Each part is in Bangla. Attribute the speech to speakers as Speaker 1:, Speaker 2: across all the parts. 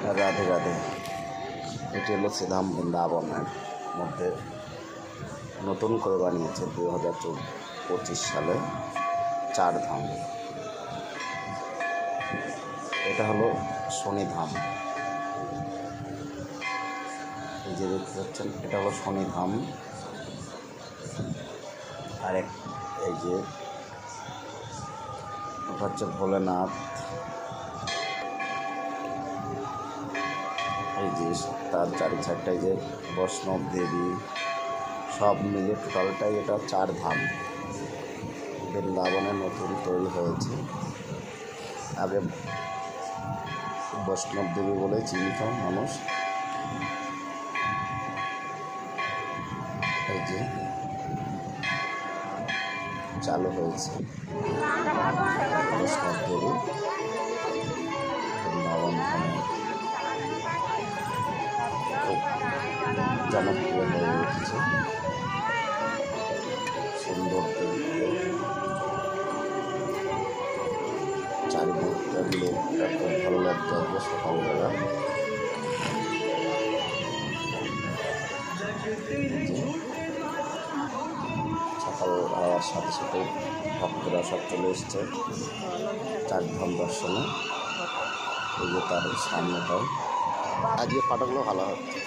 Speaker 1: রাধে রাধে। এটি হলো শ্রীধাম বৃন্দাবনের মধ্যে নতুন করে বানিয়েছে 2025 সালে 4 ধাম। এটা হলো শনিধাম। এই যে দেখতে পাচ্ছেন, এটা হলো শনিধাম। আরেক এই যে হচ্ছে ভোলেনাথ। এই যে তার চারি চারটায় যে বৈষ্ণব দেবী, সব মিলে টোটালটাই এটা 4 ধাম। বৃন্দাবনে নতুন তৈরি হয়েছে। আগে বৈষ্ণব দেবী বলে চিহ্নিত মানুষ। এই যে চালু হয়েছে বৈষ্ণব দেবী বৃন্দাবন ধামে, খুব জনপ্রিয় হয়ে উঠেছে। সুন্দর চারিদিকটার লোকটা খুব ভালো লাগতে হবে সকালবেলা। সকাল হওয়ার সাথে সাথে ভক্তরা সব চলে এসছে 4 ধাম দর্শনে। এই যে তার সামনেটাও আজকে ফটোগুলো ভালো হচ্ছে,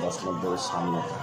Speaker 1: বৈষ্ণব দেবের সামনেটা।